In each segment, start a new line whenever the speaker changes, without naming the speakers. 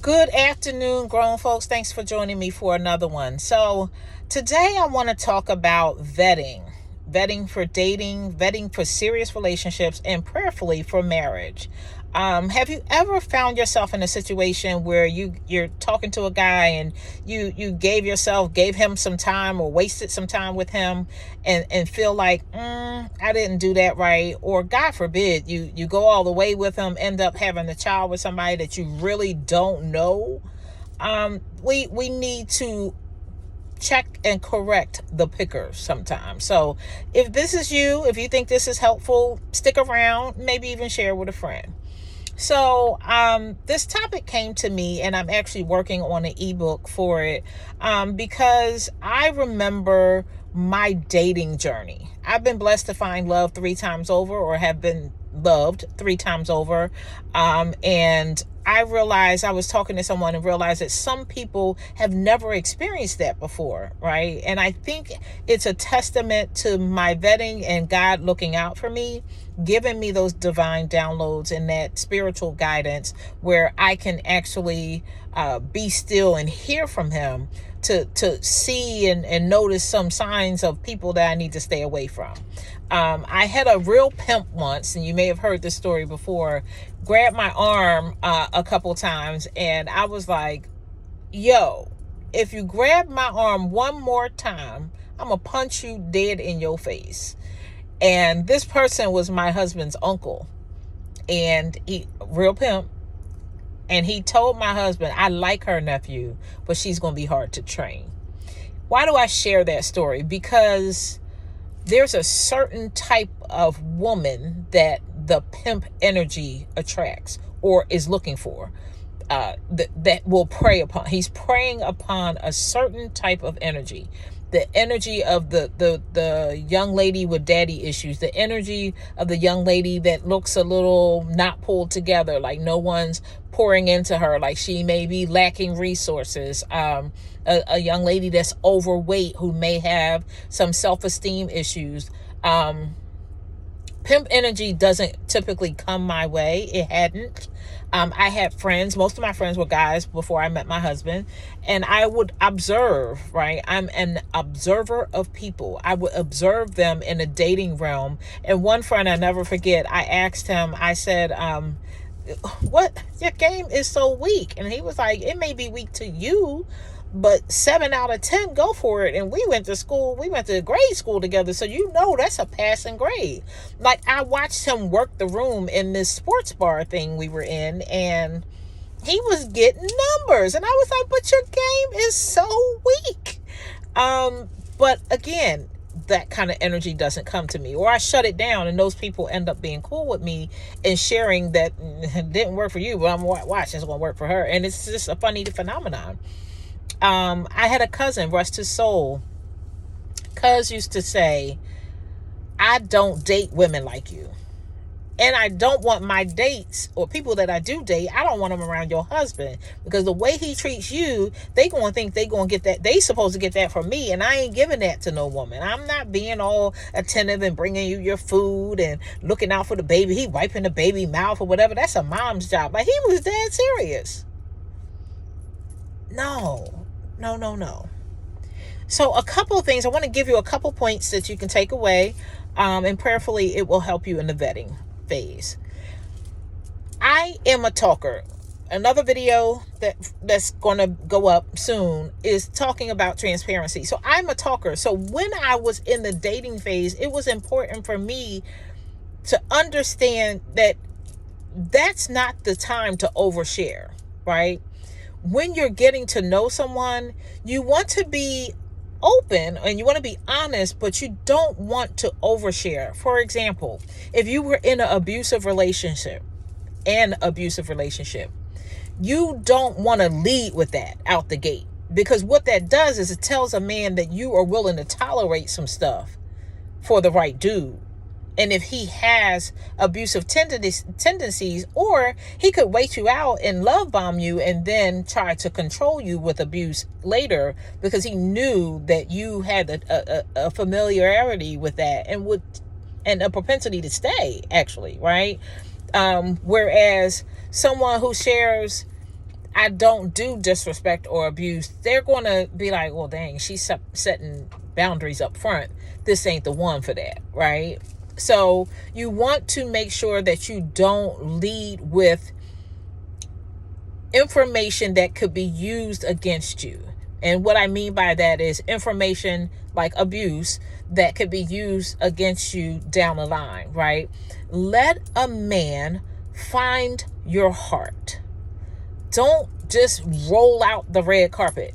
Good afternoon, grown folks. Thanks for joining me for another one. So, today I want to talk about vetting for dating, vetting for serious relationships, and prayerfully for marriage. Have you ever found yourself in a situation where you're talking to a guy and you gave him some time or wasted some time with him and feel like I didn't do that right, or God forbid you go all the way with him, end up having a child with somebody that you really don't know. We need to check and correct the pickers sometimes. So if this is you, if you think this is helpful, stick around, maybe even share with a friend. So this topic came to me, and I'm actually working on an ebook for it, because I remember my dating journey. I've been blessed to find love 3 times over, or have been loved 3 times over. And I realized, I was talking to someone and realized that some people have never experienced that before, right? And I think it's a testament to my vetting and God looking out for me, giving me those divine downloads and that spiritual guidance where I can actually be still and hear from him to see and notice some signs of people that I need to stay away from. I had a real pimp once, and you may have heard this story before, grabbed my arm a couple times, and I was like, yo, if you grab my arm one more time, I'm gonna punch you dead in your face. And this person was my husband's uncle, and he real pimp. And he told my husband, I like her, nephew, but she's going to be hard to train. Why do I share that story? Because there's a certain type of woman that the pimp energy attracts or is looking for, that will prey upon. He's preying upon a certain type of energy. The energy of the young lady with daddy issues, the energy of the young lady that looks a little not pulled together, like no one's pouring into her, like she may be lacking resources. A young lady that's overweight who may have some self-esteem issues. Pimp energy doesn't typically come my way. It hadn't. I had friends. Most of my friends were guys before I met my husband. And I would observe, right? I'm an observer of people. I would observe them in a dating realm. And one friend I never forget, I asked him, I said, what? Your game is so weak. And he was like, it may be weak to you, but 7 out of 10 go for it. And we went to grade school together, so that's a passing grade. Like, I watched him work the room in this sports bar thing we were in, and he was getting numbers, and I was like, but your game is so weak. But again, that kind of energy doesn't come to me, or I shut it down, and those people end up being cool with me and sharing that it didn't work for you, but I'm watching, it's going to work for her. And it's just a funny phenomenon. I had a cousin, rest his soul. Cuz used to say, I don't date women like you. And I don't want my dates or people that I do date, I don't want them around your husband, because the way he treats you, they going to think they going to get that. They supposed to get that from me, and I ain't giving that to no woman. I'm not being all attentive and bringing you your food and looking out for the baby. He wiping the baby mouth or whatever. That's a mom's job. But he was dead serious. No. So a couple of things, I want to give you a couple points that you can take away, and prayerfully it will help you in the vetting phase. I am a talker. Another video that's going to go up soon is talking about transparency. So I'm a talker. So when I was in the dating phase, it was important for me to understand that that's not the time to overshare, right? When you're getting to know someone, you want to be open and you want to be honest, but you don't want to overshare. For example, if you were in an abusive relationship, you don't want to lead with that out the gate, because what that does is it tells a man that you are willing to tolerate some stuff for the right dude. And if he has abusive tendencies, or he could wait you out and love bomb you and then try to control you with abuse later, because he knew that you had a familiarity with that and a propensity to stay, actually, right? Whereas someone who shares, I don't do disrespect or abuse, they're going to be like, well, dang, she's setting boundaries up front. This ain't the one for that, right? So you want to make sure that you don't lead with information that could be used against you. And what I mean by that is information like abuse that could be used against you down the line, right? Let a man find your heart. Don't just roll out the red carpet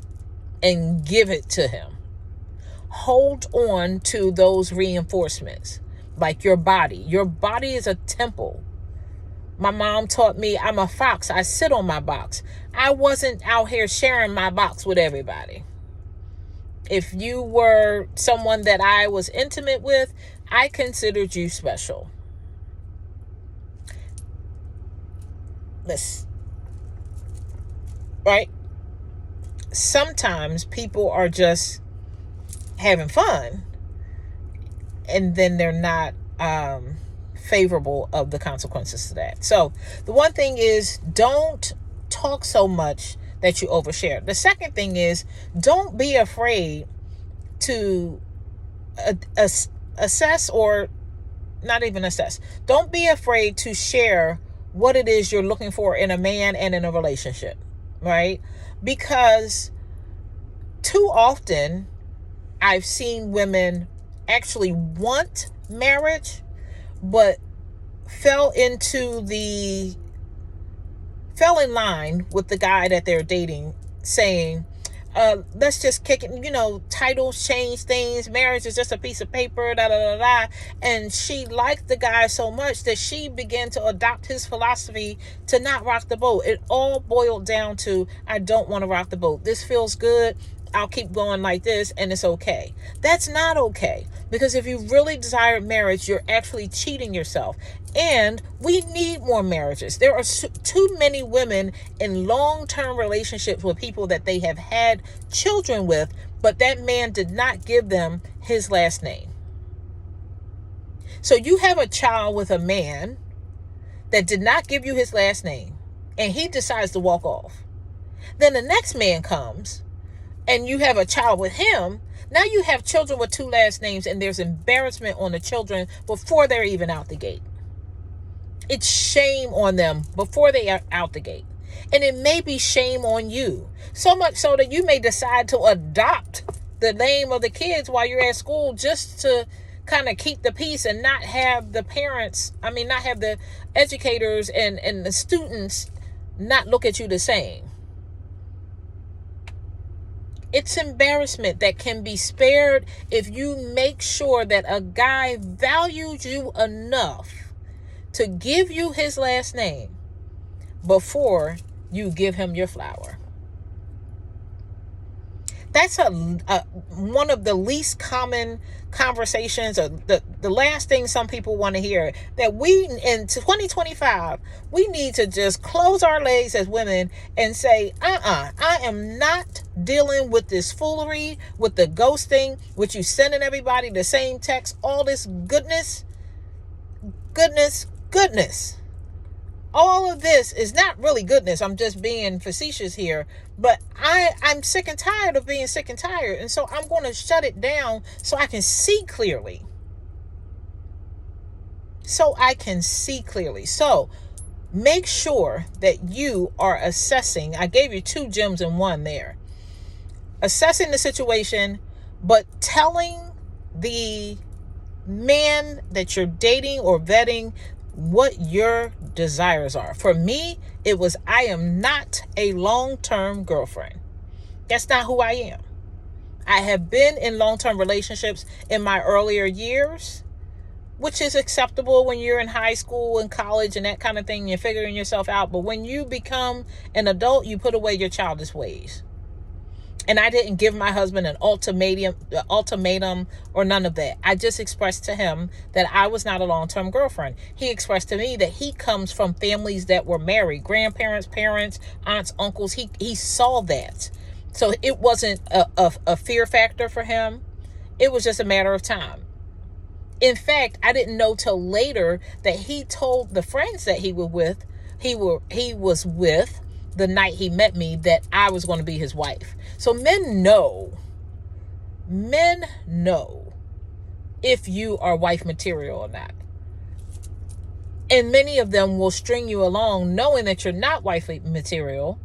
and give it to him. Hold on to those reinforcements, like your body. Your body is a temple. My mom taught me I'm a fox. I sit on my box. I wasn't out here sharing my box with everybody. If you were someone that I was intimate with, I considered you special. Right? Sometimes people are just having fun and then they're not favorable of the consequences to that. So the one thing is, don't talk so much that you overshare. The second thing is, don't be afraid to assess, or not even assess. Don't be afraid to share what it is you're looking for in a man and in a relationship, right? Because too often I've seen women actually want marriage, but fell in line with the guy that they're dating, saying, let's just kick it, titles change things, marriage is just a piece of paper, da da da da. And she liked the guy so much that she began to adopt his philosophy to not rock the boat. It all boiled down to, I don't want to rock the boat. This feels good. I'll keep going like this and it's okay. That's not okay. Because if you really desire marriage, you're actually cheating yourself. And we need more marriages. There are too many women in long-term relationships with people that they have had children with, but that man did not give them his last name. So you have a child with a man that did not give you his last name, and he decides to walk off. Then the next man comes, and you have a child with him. Now you have children with two last names, and there's embarrassment on the children before they're even out the gate. It's shame on them before they are out the gate. And it may be shame on you. So much so that you may decide to adopt the name of the kids while you're at school, just to kind of keep the peace and not have the not have the educators and the students not look at you the same. It's embarrassment that can be spared if you make sure that a guy values you enough to give you his last name before you give him your flower. That's one of the least common conversations, or the last thing some people want to hear, that we in 2025, we need to just close our legs as women and say, I am not dealing with this foolery, with the ghosting, with you sending everybody the same text, all this goodness. All of this is not really goodness. I'm just being facetious here. But I'm sick and tired of being sick and tired. And so I'm going to shut it down so I can see clearly. So make sure that you are assessing. I gave you 2 gems in one there. Assessing the situation, but telling the man that you're dating or vetting what your desires are. For me, it was, I am not a long-term girlfriend. That's not who I am. I have been in long-term relationships in my earlier years, which is acceptable when you're in high school and college and that kind of thing. You're figuring yourself out. But when you become an adult, you put away your childish ways. And I didn't give my husband an ultimatum or none of that. I just expressed to him that I was not a long-term girlfriend. He expressed to me that he comes from families that were married, grandparents, parents, aunts, uncles. He saw that. So it wasn't a fear factor for him. It was just a matter of time. In fact, I didn't know till later that he told the friends that he was with the night he met me that I was going to be his wife. So men know if you are wife material or not. And many of them will string you along knowing that you're not wife material,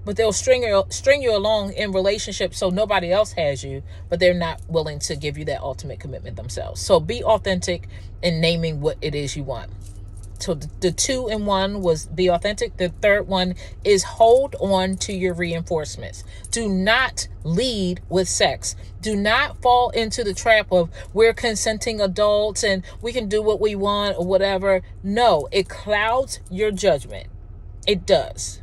but they'll string you along in relationships so nobody else has you, but they're not willing to give you that ultimate commitment themselves. So be authentic in naming what it is you want. So the 2 in 1 was be authentic. The third one is hold on to your reinforcements. Do not lead with sex. Do not fall into the trap of we're consenting adults and we can do what we want or whatever. No, it clouds your judgment. It does.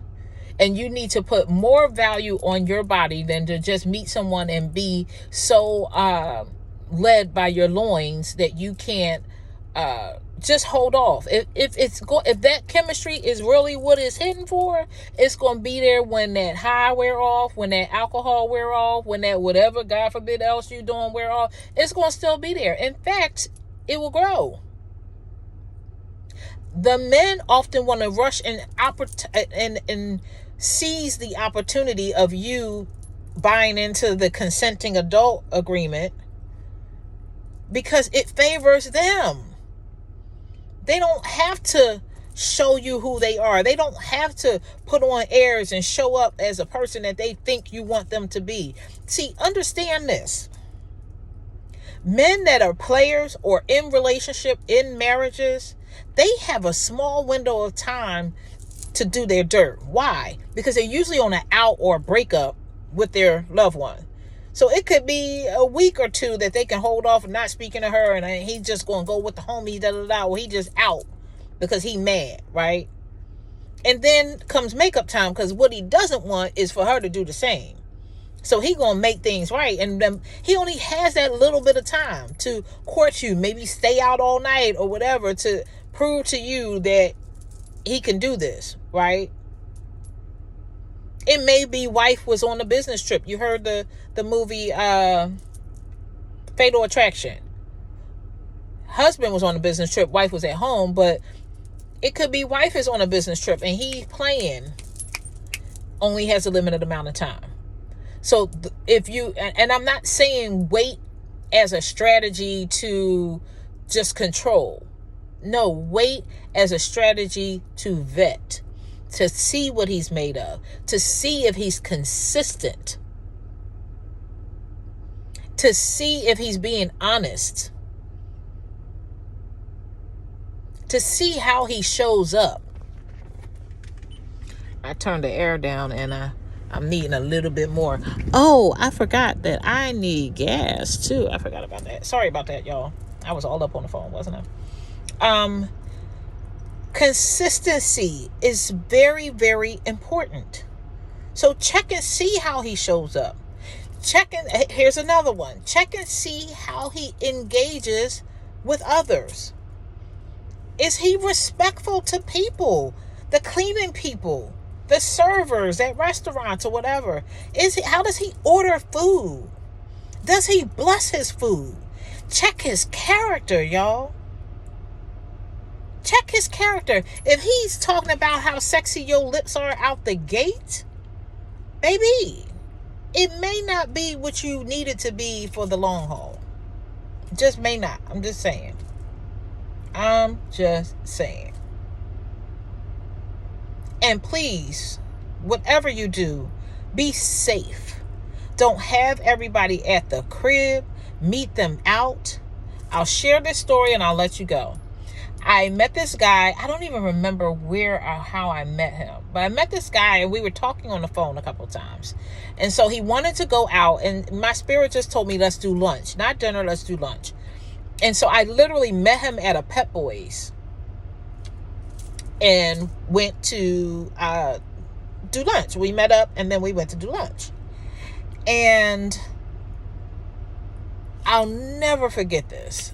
And you need to put more value on your body than to just meet someone and be so led by your loins that you can't just hold off. If that chemistry is really what it's hitting for, it's going to be there when that high wear off, when that alcohol wear off, when that whatever, God forbid, else you doing wear off. It's going to still be there. In fact, it will grow. The men often want to rush and seize the opportunity of you buying into the consenting adult agreement because it favors them. They don't have to show you who they are. They don't have to put on airs and show up as a person that they think you want them to be. See, understand this. Men that are players or in relationship, in marriages, they have a small window of time to do their dirt. Why? Because they're usually on an out or breakup with their loved one. So it could be a week or two that they can hold off and not speaking to her, and he's just going to go with the homie, or he just out because he mad, right? And then comes makeup time, because what he doesn't want is for her to do the same. So he going to make things right, and then he only has that little bit of time to court you, maybe stay out all night or whatever to prove to you that he can do this, right? It may be wife was on a business trip. You heard the movie Fatal Attraction. Husband was on a business trip. Wife was at home. But it could be wife is on a business trip and he playing only has a limited amount of time. So if you, and I'm not saying wait as a strategy to just control. No, wait as a strategy to vet, to see what he's made of, to see if he's consistent, to see if he's being honest, to see how he shows up. I turned the air down and I'm needing a little bit more. Oh, I forgot that I need gas too. I forgot about that. Sorry about that, y'all. I was all up on the phone, wasn't I? Consistency is very, very important. So check and see how he shows up. Here's another one. Check and see how he engages with others. Is he respectful to people? The cleaning people, the servers at restaurants or whatever. How does he order food? Does he bless his food? Check his character, y'all. Check his character. If he's talking about how sexy your lips are out the gate, baby, it may not be what you need it to be for the long haul. Just may not. I'm just saying. And please, whatever you do, be safe. Don't have everybody at the crib. Meet them out. I'll share this story and I'll let you go. I met this guy. I don't even remember where or how I met him. But I met this guy and we were talking on the phone a couple of times. And so he wanted to go out. And my spirit just told me, let's do lunch. Not dinner, let's do lunch. And so I literally met him at a Pep Boys. And went to do lunch. We met up and then we went to do lunch. And I'll never forget this.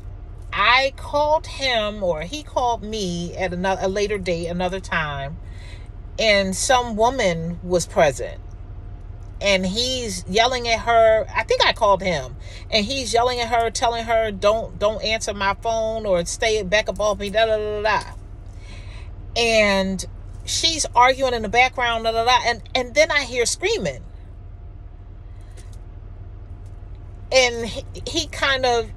I called him, or he called me at a later date, another time, and some woman was present. And he's yelling at her. I think I called him. And he's yelling at her, telling her, don't answer my phone or stay back up off me, da da da da. And she's arguing in the background, and then I hear screaming. And he kind of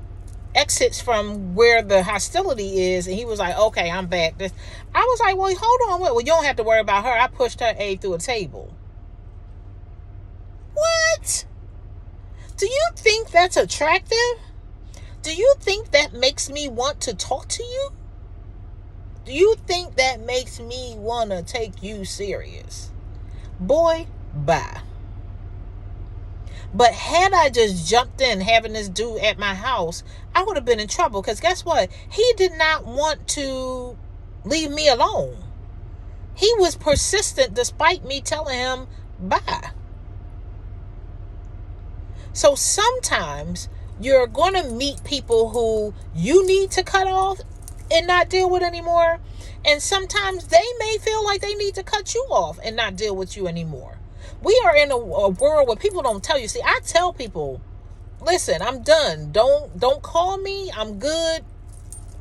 exits from where the hostility is, and he was like, okay, I'm back. I was like, well, hold on. Well, you don't have to worry about her. I pushed her aid through a table. What? Do you think that's attractive? Do you think that makes me want to talk to you? Do you think that makes me want to take you serious? Boy, bye. But had I just jumped in having this dude at my house, I would have been in trouble. Because guess what? He did not want to leave me alone. He was persistent despite me telling him bye. So sometimes you're going to meet people who you need to cut off and not deal with anymore. And sometimes they may feel like they need to cut you off and not deal with you anymore. We are in a world where people don't tell you. See, I tell people, listen, I'm done. Don't call me. I'm good.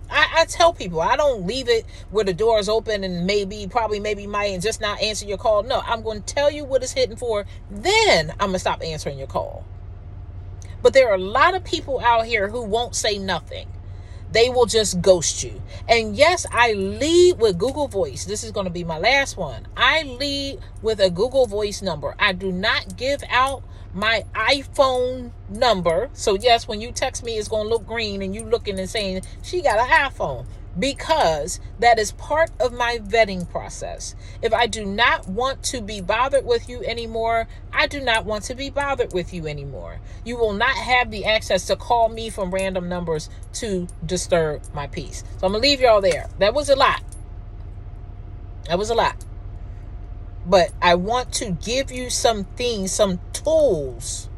I tell people, I don't leave it where the door is open and maybe might and just not answer your call. No, I'm going to tell you what it's hitting for. Then I'm going to stop answering your call. But there are a lot of people out here who won't say nothing. They will just ghost you. And yes, I lead with Google Voice. This is going to be my last one. I lead with a Google Voice number. I do not give out my iPhone number. So yes, when you text me, it's going to look green and you looking and saying, she got an iPhone. Because that is part of my vetting process. If I do not want to be bothered with you anymore, I do not want to be bothered with you anymore. You will not have the access to call me from random numbers to disturb my peace. So I'm going to leave y'all there. That was a lot. But I want to give you some things, some tools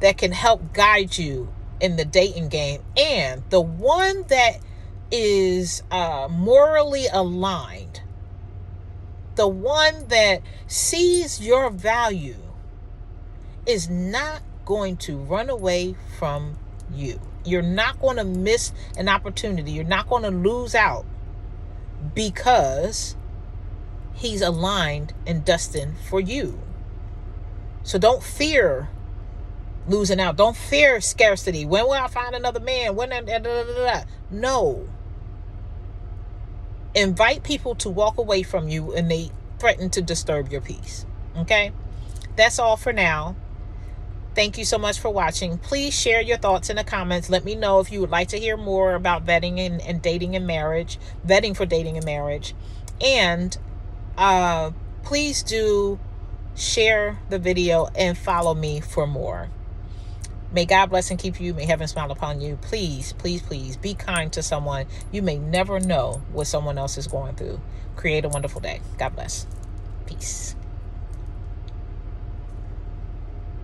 that can help guide you in the dating game, and the one that is morally aligned, the one that sees your value, is not going to run away from you. You're not going to miss an opportunity. You're not going to lose out because he's aligned and destined for you. So don't fear losing out. Don't fear scarcity. When will I find another man? No. Invite people to walk away from you and they threaten to disturb your peace. Okay? That's all for now. Thank you so much for watching. Please share your thoughts in the comments. Let me know if you would like to hear more about vetting and dating and marriage. Vetting for dating and marriage. And please do share the video and follow me for more. May God bless and keep you. May heaven smile upon you. Please, please, please be kind to someone. You may never know what someone else is going through. Create a wonderful day. God bless. Peace.